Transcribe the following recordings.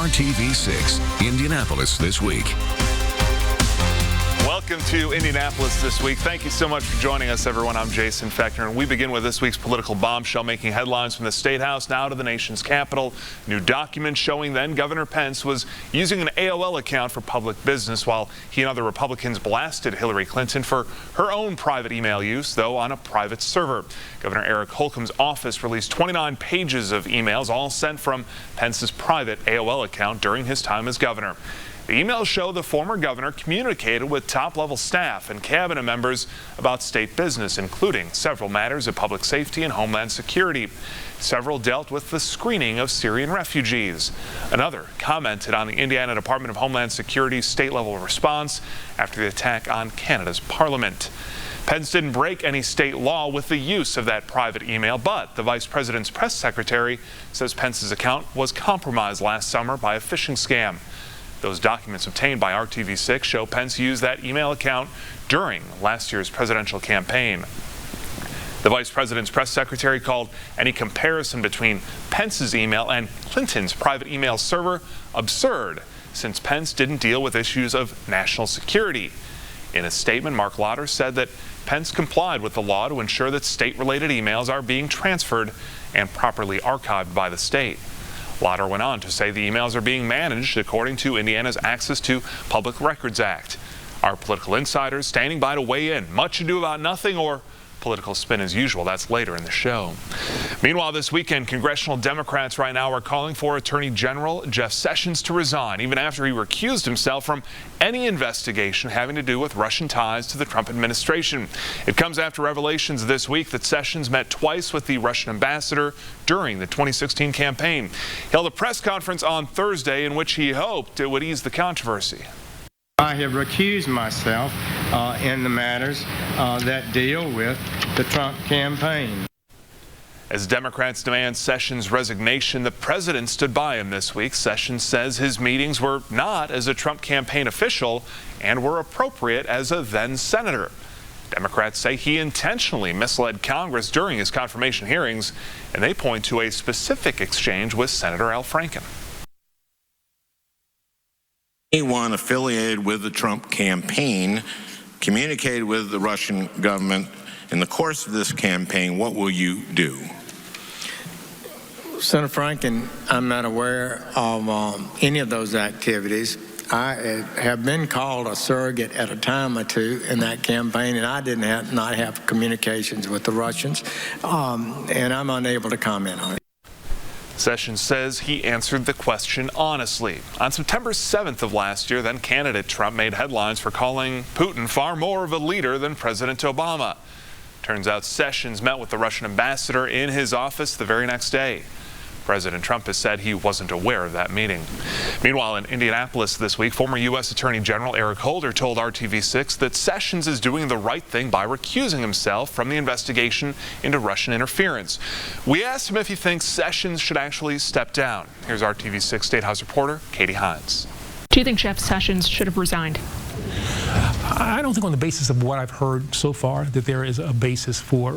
RTV6, Indianapolis This Week. Welcome to Indianapolis This Week. Thank you so much for joining us, everyone. I'm Jason Fechner, and we begin with this week's political bombshell making headlines from the State House now to the nation's capital. New documents showing then Governor Pence was using an AOL account for public business while he and other Republicans blasted Hillary Clinton for her own private email use, though on a private server. Governor Eric Holcomb's office released 29 pages of emails, all sent from Pence's private AOL account during his time as governor. The emails show the former governor communicated with top-level staff and cabinet members about state business, including several matters of public safety and homeland security. Several dealt with the screening of Syrian refugees. Another commented on the Indiana Department of Homeland Security's state-level response after the attack on Canada's parliament. Pence didn't break any state law with the use of that private email, but the vice president's press secretary says Pence's account was compromised last summer by a phishing scam. Those documents obtained by RTV6 show Pence used that email account during last year's presidential campaign. The vice president's press secretary called any comparison between Pence's email and Clinton's private email server absurd, since Pence didn't deal with issues of national security. In a statement, Mark Lauder said that Pence complied with the law to ensure that state-related emails are being transferred and properly archived by the state. Lauder went on to say the emails are being managed according to Indiana's Access to Public Records Act. Our political insiders standing by to weigh in. Much ado about nothing or political spin as usual. That's later in the show. Meanwhile, this weekend, congressional Democrats right now are calling for Attorney General Jeff Sessions to resign, even after he recused himself from any investigation having to do with Russian ties to the Trump administration. It comes after revelations this week that Sessions met twice with the Russian ambassador during the 2016 campaign. He held a press conference on Thursday in which he hoped it would ease the controversy. I have recused myself in the matters that deal with the Trump campaign. As Democrats demand Sessions' resignation, the president stood by him this week. Sessions says his meetings were not as a Trump campaign official and were appropriate as a then senator. Democrats say he intentionally misled Congress during his confirmation hearings, and they point to a specific exchange with Senator Al Franken. Anyone affiliated with the Trump campaign communicated with the Russian government in the course of this campaign. What will you do? Senator Franken, I'm not aware of any of those activities. I have been called a surrogate at a time or two in that campaign, and I did not have communications with the Russians, and I'm unable to comment on it. Sessions says he answered the question honestly. On September 7th of last year, then candidate Trump made headlines for calling Putin far more of a leader than President Obama. Turns out Sessions met with the Russian ambassador in his office the very next day. President Trump has said he wasn't aware of that meeting. Meanwhile, in Indianapolis this week, former U.S. Attorney General Eric Holder told RTV6 that Sessions is doing the right thing by recusing himself from the investigation into Russian interference. We asked him if he thinks Sessions should actually step down. Here's RTV6 State House reporter Katie Hines. Do you think Jeff Sessions should have resigned? I don't think on the basis of what I've heard so far that there is a basis for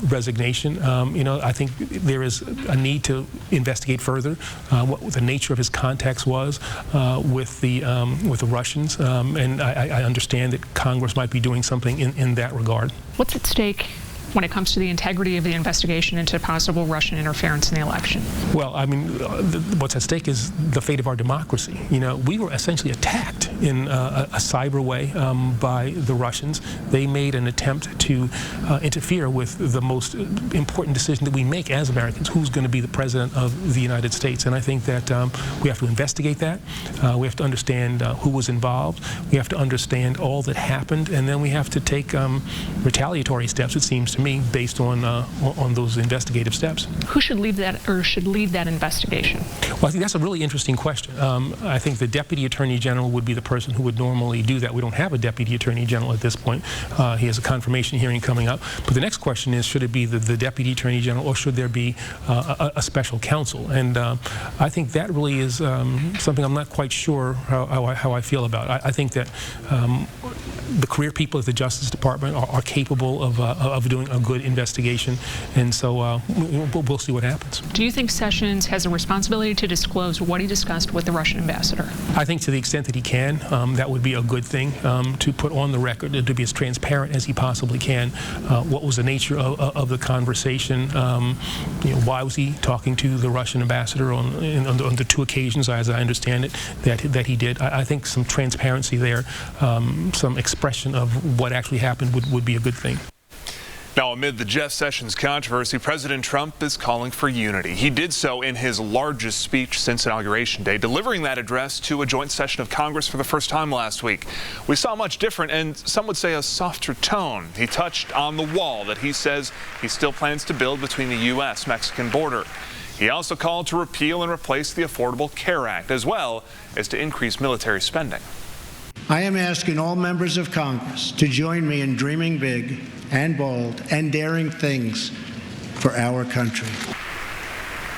resignation. I think there is a need to investigate further what the nature of his contacts was with the Russians, and I understand that Congress might be doing something in that regard. What's at stake when it comes to the integrity of the investigation into possible Russian interference in the election? Well, I mean, what's at stake is the fate of our democracy. We were essentially attacked in a cyber way by the Russians. They made an attempt to interfere with the most important decision that we make as Americans, who's going to be the president of the United States. And I think that we have to investigate that. We have to understand who was involved. We have to understand all that happened, and then we have to take retaliatory steps, it seems to me, based on those investigative steps. Who should lead that investigation? Well, I think that's a really interesting question. I think the Deputy Attorney General would be the person who would normally do that. We don't have a Deputy Attorney General at this point. He has a confirmation hearing coming up. But the next question is, should it be the Deputy Attorney General, or should there be a special counsel? And I think that really is something I'm not quite sure how I feel about. I think that the career people at the Justice Department are capable of doing a good investigation, and so we'll see what happens. Do you think Sessions has a responsibility to disclose what he discussed with the Russian ambassador? I think to the extent that he can, that would be a good thing, to put on the record, to be as transparent as he possibly can. What was the nature of the conversation? Why was he talking to the Russian ambassador on the 2 occasions, as I understand it, that he did? I think some transparency there, some expression of what actually happened would be a good thing. Now, amid the Jeff Sessions controversy, President Trump is calling for unity. He did so in his largest speech since Inauguration Day, delivering that address to a joint session of Congress for the first time last week. We saw a much different, and some would say a softer tone. He touched on the wall that he says he still plans to build between the U.S.-Mexican border. He also called to repeal and replace the Affordable Care Act, as well as to increase military spending. I am asking all members of Congress to join me in dreaming big and bold and daring things for our country.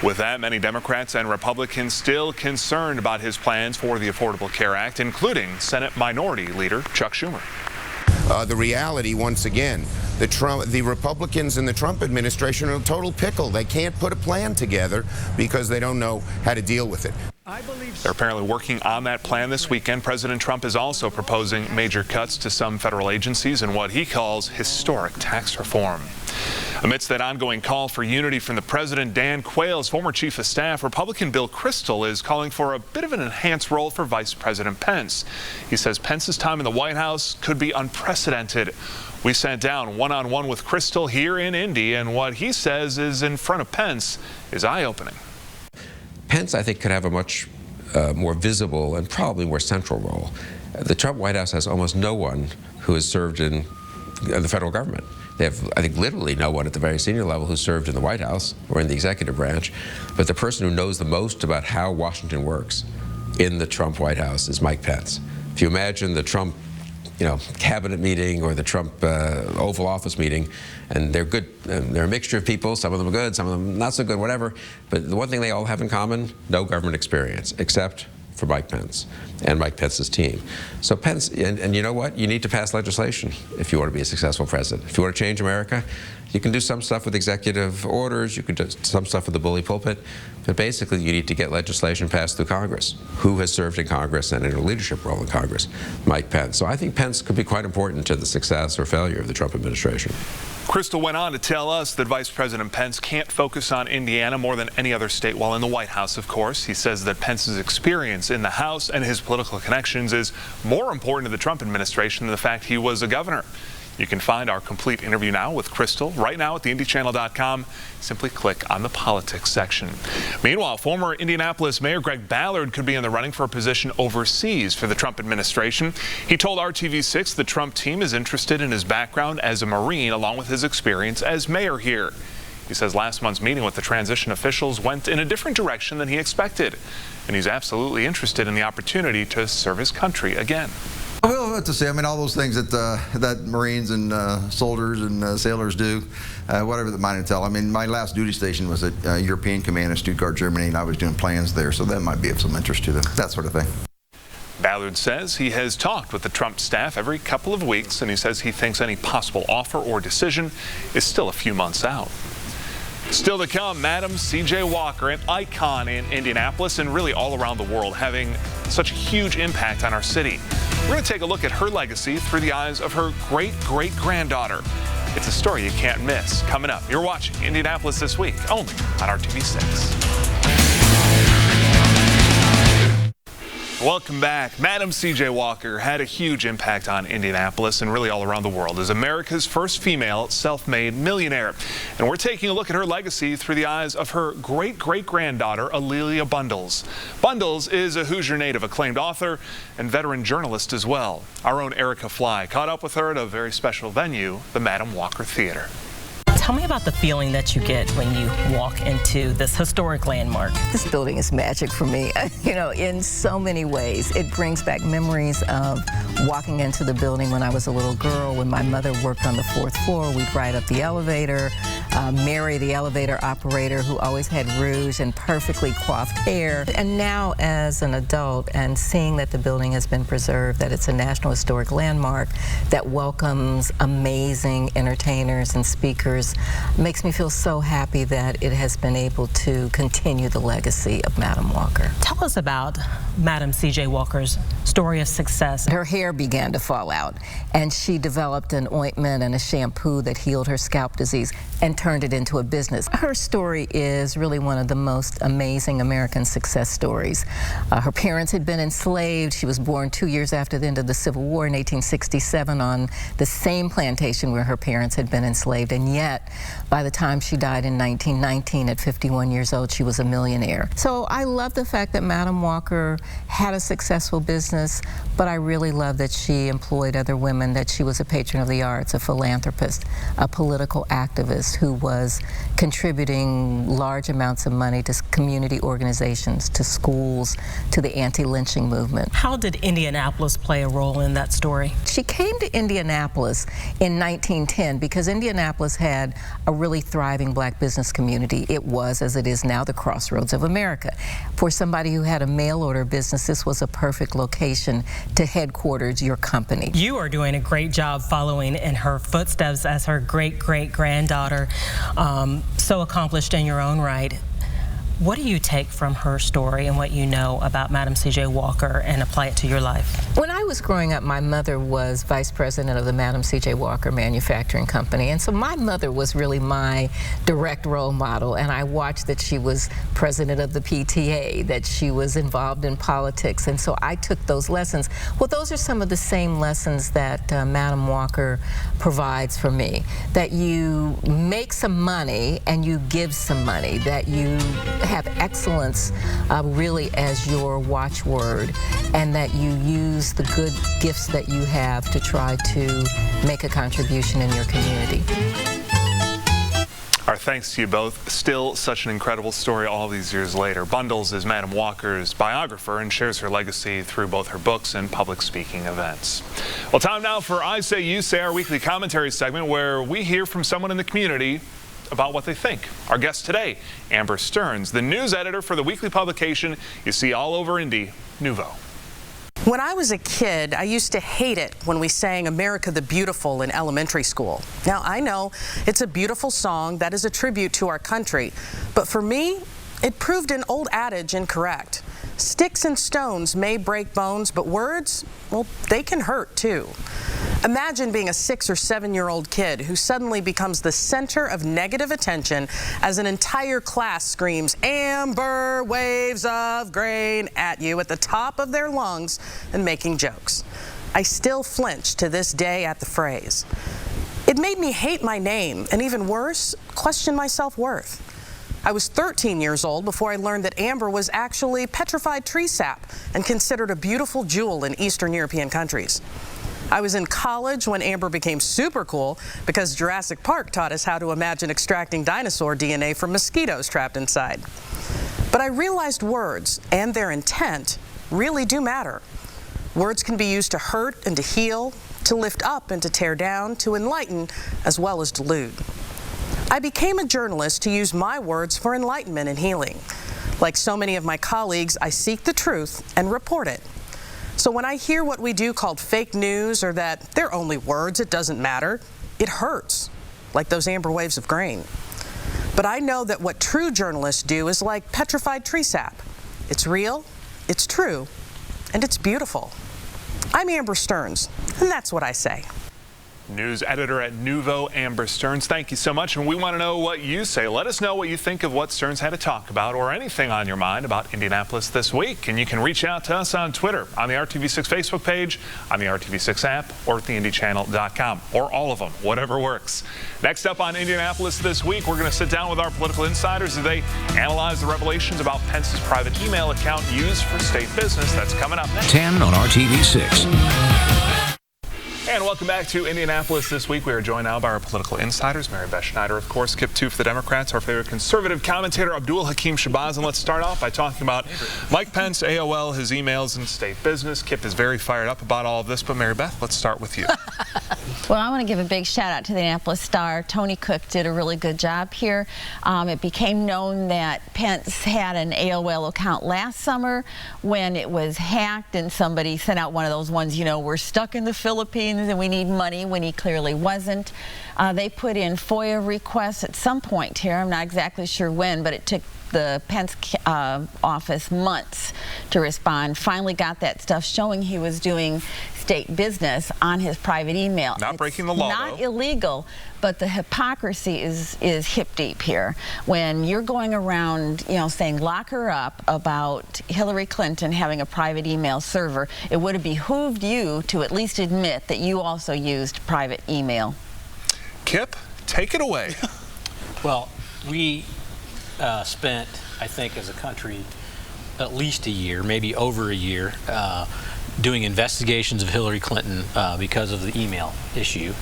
With that, many Democrats and Republicans still concerned about his plans for the Affordable Care Act, including Senate Minority Leader Chuck Schumer. The reality, once again, the Republicans in the Trump administration are in a total pickle. They can't put a plan together because they don't know how to deal with it. They're apparently working on that plan this weekend. President Trump is also proposing major cuts to some federal agencies and what he calls historic tax reform. Amidst that ongoing call for unity from the president, Dan Quayle's former chief of staff, Republican Bill Kristol, is calling for a bit of an enhanced role for Vice President Pence. He says Pence's time in the White House could be unprecedented. We sat down one-on-one with Kristol here in Indy, and what he says is in front of Pence is eye-opening. Pence, I think, could have a much more visible and probably more central role. The Trump White House has almost no one who has served in the federal government. They have, I think, literally no one at the very senior level who served in the White House or in the executive branch. But the person who knows the most about how Washington works in the Trump White House is Mike Pence. If you imagine the Trump cabinet meeting or the Trump Oval Office meeting, and they're good, they're a mixture of people, some of them are good, some of them not so good, whatever, but the one thing they all have in common, no government experience, except for Mike Pence and Mike Pence's team. So Pence, and you know what? You need to pass legislation if you want to be a successful president. If you want to change America, you can do some stuff with executive orders, you can do some stuff with the bully pulpit, but basically you need to get legislation passed through Congress. Who has served in Congress and in a leadership role in Congress? Mike Pence. So I think Pence could be quite important to the success or failure of the Trump administration. Kristol went on to tell us that Vice President Pence can't focus on Indiana more than any other state while in the White House, of course. He says that Pence's experience in the House and his political connections is more important to the Trump administration than the fact he was a governor. You can find our complete interview now with Kristol right now at theindychannel.com. Simply click on the politics section. Meanwhile, former Indianapolis Mayor Greg Ballard could be in the running for a position overseas for the Trump administration. He told RTV6 the Trump team is interested in his background as a Marine along with his experience as mayor here. He says last month's meeting with the transition officials went in a different direction than he expected, and he's absolutely interested in the opportunity to serve his country again. Well, what to say? I mean, all those things that Marines and soldiers and sailors do, whatever the mind tell. I mean, my last duty station was at European Command in Stuttgart, Germany, and I was doing plans there, so that might be of some interest to them, that sort of thing. Ballard says he has talked with the Trump staff every couple of weeks, and he says he thinks any possible offer or decision is still a few months out. Still to come, Madam C.J. Walker, an icon in Indianapolis and really all around the world, having such a huge impact on our city. We're going to take a look at her legacy through the eyes of her great-great-granddaughter. It's a story you can't miss. Coming up, you're watching Indianapolis This Week, only on RTV6. Welcome back. Madam C.J. Walker had a huge impact on Indianapolis and really all around the world as America's first female self-made millionaire. And we're taking a look at her legacy through the eyes of her great-great-granddaughter, A'Lelia Bundles. Bundles is a Hoosier native, acclaimed author and veteran journalist as well. Our own Erica Fly caught up with her at a very special venue, the Madam Walker Theater. Tell me about the feeling that you get when you walk into this historic landmark. This building is magic for me, in so many ways. It brings back memories of walking into the building when I was a little girl, when my mother worked on the 4th floor. We'd ride up the elevator. Mary, the elevator operator who always had rouge and perfectly coiffed hair. And now as an adult and seeing that the building has been preserved, that it's a National Historic Landmark that welcomes amazing entertainers and speakers, makes me feel so happy that it has been able to continue the legacy of Madam Walker. Tell us about Madam C.J. Walker's story of success. Her hair began to fall out, and she developed an ointment and a shampoo that healed her scalp disease and turned it into a business. Her story is really one of the most amazing American success stories. Her parents had been enslaved. She was born 2 years after the end of the Civil War in 1867 on the same plantation where her parents had been enslaved, and yet by the time she died in 1919 at 51 years old, she was a millionaire. So I love the fact that Madam Walker had a successful business, but I really love that she employed other women, that she was a patron of the arts, a philanthropist, a political activist who was contributing large amounts of money to community organizations, to schools, to the anti-lynching movement. How did Indianapolis play a role in that story? She came to Indianapolis in 1910 because Indianapolis had a really thriving black business community. It was, as it is now, the crossroads of America. For somebody who had a mail order business, this was a perfect location to headquarters your company. You are doing a great job following in her footsteps as her great-great-granddaughter, so accomplished in your own right. What do you take from her story and what you know about Madam C.J. Walker and apply it to your life? When I was growing up, my mother was vice president of the Madam C.J. Walker Manufacturing Company, and so my mother was really my direct role model, and I watched that she was president of the PTA, that she was involved in politics, and so I took those lessons. Well, those are some of the same lessons that Madam Walker provides for me, that you make some money and you give some money, that you have excellence really as your watchword, and that you use the good gifts that you have to try to make a contribution in your community. Our thanks to you both. Still such an incredible story all these years later. Bundles is Madam Walker's biographer and shares her legacy through both her books and public speaking events. Well, time now for I Say, You Say, our weekly commentary segment where we hear from someone in the community about what they think. Our guest today, Amber Stearns, the news editor for the weekly publication you see all over Indy, Nouveau. When I was a kid, I used to hate it when we sang America the Beautiful in elementary school. Now, I know it's a beautiful song that is a tribute to our country, but for me, it proved an old adage incorrect. Sticks and stones may break bones, but words, well, they can hurt too. Imagine being a 6 or 7-year-old kid who suddenly becomes the center of negative attention as an entire class screams "Amber waves of grain" at you at the top of their lungs and making jokes. I still flinch to this day at the phrase. It made me hate my name and, even worse, question my self-worth. I was 13 years old before I learned that amber was actually petrified tree sap and considered a beautiful jewel in Eastern European countries. I was in college when amber became super cool because Jurassic Park taught us how to imagine extracting dinosaur DNA from mosquitoes trapped inside. But I realized words and their intent really do matter. Words can be used to hurt and to heal, to lift up and to tear down, to enlighten as well as delude. I became a journalist to use my words for enlightenment and healing. Like so many of my colleagues, I seek the truth and report it. So when I hear what we do called fake news, or that they're only words, it doesn't matter, it hurts, like those amber waves of grain. But I know that what true journalists do is like petrified tree sap. It's real, it's true, and it's beautiful. I'm Amber Stearns, and that's what I say. News editor at Nouveau, Amber Stearns, thank you so much. And we want to know what you say. Let us know what you think of what Stearns had to talk about, or anything on your mind about Indianapolis this week. And you can reach out to us on Twitter, on the RTV6 Facebook page, on the RTV6 app, or at theindychannel.com, or all of them, whatever works. Next up on Indianapolis this week, we're going to sit down with our political insiders as they analyze the revelations about Pence's private email account used for state business. That's coming up next. 10 on RTV6. And welcome back to Indianapolis this week. We are joined now by our political insiders, Mary Beth Schneider, of course, Kip 2 for the Democrats, our favorite conservative commentator, Abdul Hakim Shabazz. And let's start off by talking about Mike Pence, AOL, his emails, and state business. Kip is very fired up about all of this, but Mary Beth, let's start with you. Well, I want to give a big shout out to the Indianapolis Star. Tony Cook did a really good job here. It became known that Pence had an AOL account last summer when it was hacked and somebody sent out one of those ones, you know, we're stuck in the Philippines and we need money, when he clearly wasn't. They put in FOIA requests at some point here. I'm not exactly sure when, but it took the Pence office months to respond. Finally got that stuff showing he was doing state business on his private email. Not breaking the law, not though. Illegal, but the hypocrisy is hip deep here. When you're going around, you know, saying lock her up about Hillary Clinton having a private email server, it would have behooved you to at least admit that you also used private email. Kip, take it away. Well, we spent, I think, as a country, at least a year, maybe over a year, doing investigations of Hillary Clinton because of the email issue.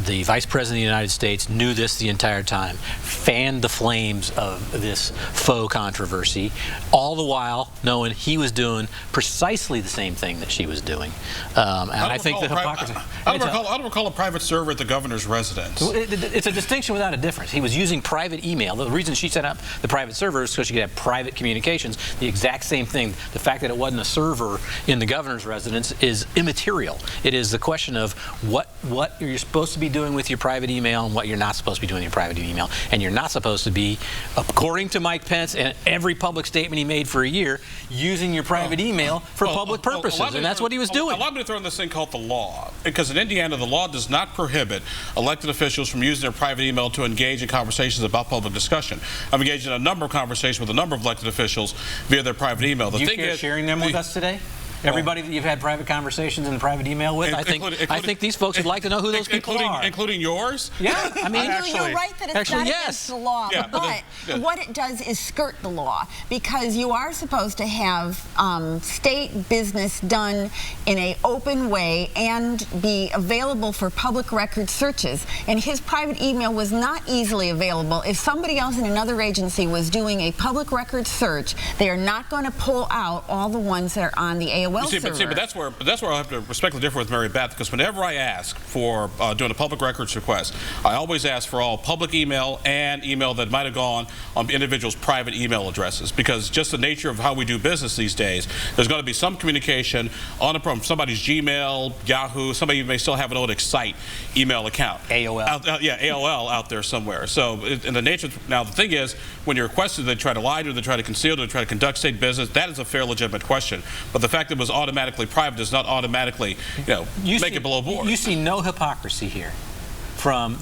The Vice President of the United States knew this the entire time, fanned the flames of this faux controversy, all the while knowing he was doing precisely the same thing that she was doing. And I think the hypocrisy... I don't recall a private server at the governor's residence. It's a distinction without a difference. He was using private email. The reason she set up the private server is so she could have private communications. The exact same thing. The fact that it wasn't a server in the governor's residence is immaterial. It is the question of what you're supposed to be doing with your private email and what you're not supposed to be doing with your private email. And you're not supposed to be, according to Mike Pence and every public statement he made for a year, using your private email for public purposes. And that's what he was doing. Allow me to throw in this thing called the law. Because in Indiana, the law does not prohibit elected officials from using their private email to engage in conversations about public discussion. I've engaged in a number of conversations with a number of elected officials via their private email. Do you care sharing them with us today? Everybody that you've had private conversations and private email with, I think these folks would like to know who those people are. Including yours? Yeah, I mean, you're right that it's not against the law, but what it does is skirt the law, because you are supposed to have state business done in an open way and be available for public record searches. And his private email was not easily available. If somebody else in another agency was doing a public record search, they are not going to pull out all the ones that are on the AOL. But that's where I have to respectfully differ with Mary Beth, because whenever I ask for doing a public records request, I always ask for all public email and email that might have gone on individuals' private email addresses, because just the nature of how we do business these days, there's going to be some communication from somebody's Gmail, Yahoo, somebody may still have an old Excite email account. AOL. AOL out there somewhere. So in the nature, now the thing is, when you're requested, they try to lie to, they try to conceal, they try to conduct state business. That is a fair, legitimate question. But the fact that it was automatically private does not automatically, make it below board. You see no hypocrisy here from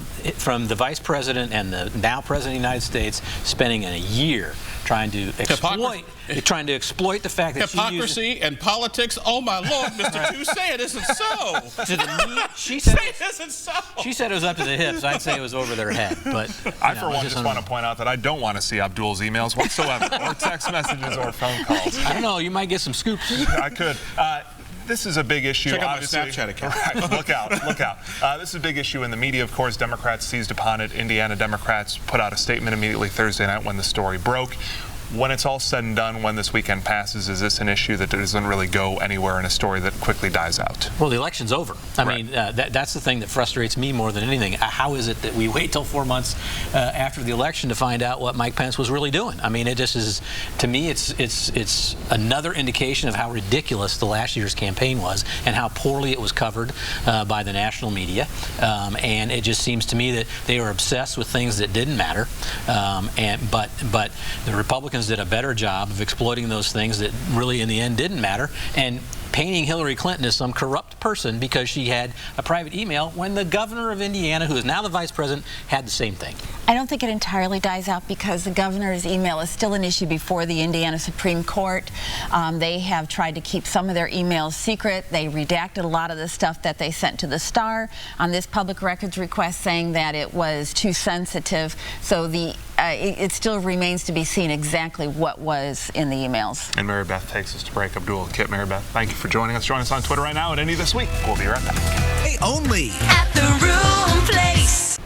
the Vice President and the now President of the United States spending a year trying to exploit the fact that hypocrisy and politics. Oh my Lord, Mr. Toussaint, it isn't so. She said it isn't so. She said it was up to the hips. I'd say it was over their head. But I, for one, just want to point out that I don't want to see Abdul's emails whatsoever, or text messages or phone calls. I don't know. You might get some scoops. I could. This is a big issue. Check out my Snapchat account. Right, look out, look out. This is a big issue in the media. Of course, Democrats seized upon it. Indiana Democrats put out a statement immediately Thursday night when the story broke. When it's all said and done, when this weekend passes, is this an issue that doesn't really go anywhere in a story that quickly dies out? Well, the election's over. I mean, that's the thing that frustrates me more than anything. How is it that we wait till 4 months after the election to find out what Mike Pence was really doing? I mean, it just is, to me, it's another indication of how ridiculous the last year's campaign was and how poorly it was covered by the national media. And it just seems to me that they were obsessed with things that didn't matter. But the Republicans did a better job of exploiting those things that really in the end didn't matter, and painting Hillary Clinton as some corrupt person because she had a private email when the governor of Indiana, who is now the vice president, had the same thing. I don't think it entirely dies out because the governor's email is still an issue before the Indiana Supreme Court. They have tried to keep some of their emails secret. They redacted a lot of the stuff that they sent to the Star on this public records request, saying that it was too sensitive. So it still remains to be seen exactly what was in the emails. And Mary Beth takes us to break. Abdul, Kit, Mary Beth, thank you for joining us. Join us on Twitter right now at Indy This Week. We'll be right back. Only at the Room Place.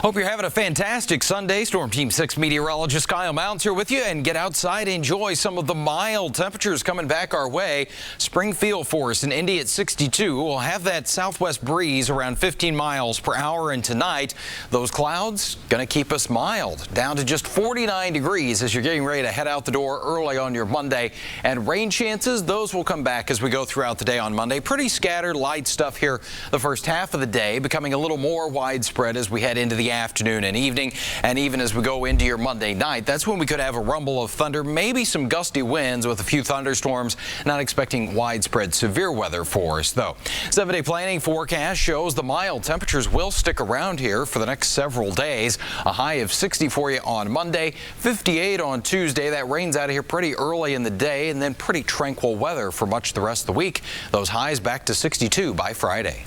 Hope you're having a fantastic Sunday. Storm Team 6 meteorologist Kyle Mounts here with you, and get outside, enjoy some of the mild temperatures coming back our way. Springfield for us in Indy at 62. We'll have that southwest breeze around 15 miles per hour, and tonight those clouds going to keep us mild down to just 49 degrees as you're getting ready to head out the door early on your Monday. And rain chances, those will come back as we go throughout the day on Monday. Pretty scattered, light stuff here the first half of the day, becoming a little more widespread as we head into the afternoon and evening, and even as we go into your Monday night. That's when we could have a rumble of thunder, maybe some gusty winds with a few thunderstorms. Not expecting widespread severe weather for us, though. 7-day planning forecast shows the mild temperatures will stick around here for the next several days. A high of 60 for you on Monday, 58 on Tuesday. That rain's out of here pretty early in the day, and then pretty tranquil weather for much of the rest of the week. Those highs back to 62 by Friday.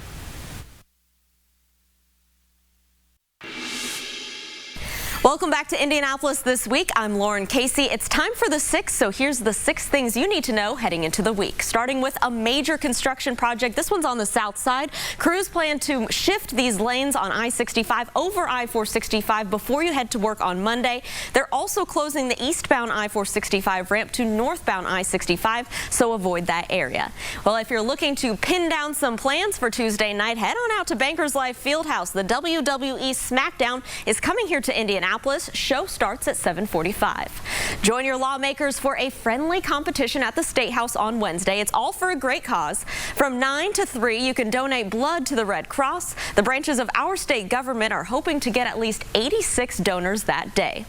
Welcome back to Indianapolis This Week. I'm Lauren Casey. It's time for the 6, so here's the 6 things you need to know heading into the week. Starting with a major construction project. This one's on the south side. Crews plan to shift these lanes on I-65 over I-465 before you head to work on Monday. They're also closing the eastbound I-465 ramp to northbound I-65, so avoid that area. Well, if you're looking to pin down some plans for Tuesday night, head on out to Bankers Life Fieldhouse. The WWE SmackDown is coming here to Indianapolis. Show starts at 7:45. Join your lawmakers for a friendly competition at the State House on Wednesday. It's all for a great cause. From 9 to 3, you can donate blood to the Red Cross. The branches of our state government are hoping to get at least 86 donors that day.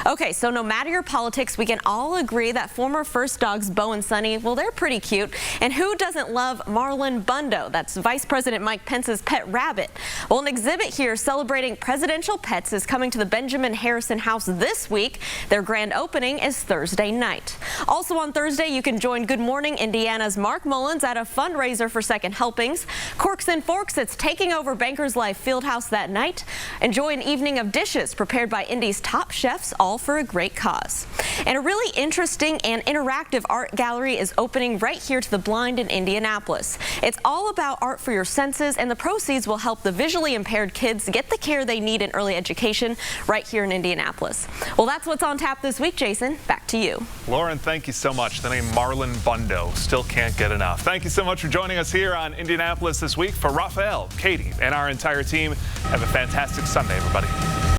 Okay, so no matter your politics, we can all agree that former first dogs Bo and Sunny, well, they're pretty cute. And who doesn't love Marlon Bundo? That's Vice President Mike Pence's pet rabbit. Well, an exhibit here celebrating presidential pets is coming to the Benjamin Harrison House this week. Their grand opening is Thursday night. Also on Thursday, you can join Good Morning Indiana's Mark Mullins at a fundraiser for Second Helpings. Corks and Forks, it's taking over Bankers Life Fieldhouse that night. Enjoy an evening of dishes prepared by Indy's top chefs, all for a great cause. And a really interesting and interactive art gallery is opening right here to the blind in Indianapolis. It's all about art for your senses, and the proceeds will help the visually impaired kids get the care they need in early education right here in Indianapolis. Well, that's what's on tap this week. Jason, back to you. Lauren, thank you so much. The name Marlon Bundo, still can't get enough. Thank you so much for joining us here on Indianapolis This Week. For Raphael, Katie, and our entire team, have a fantastic Sunday, everybody.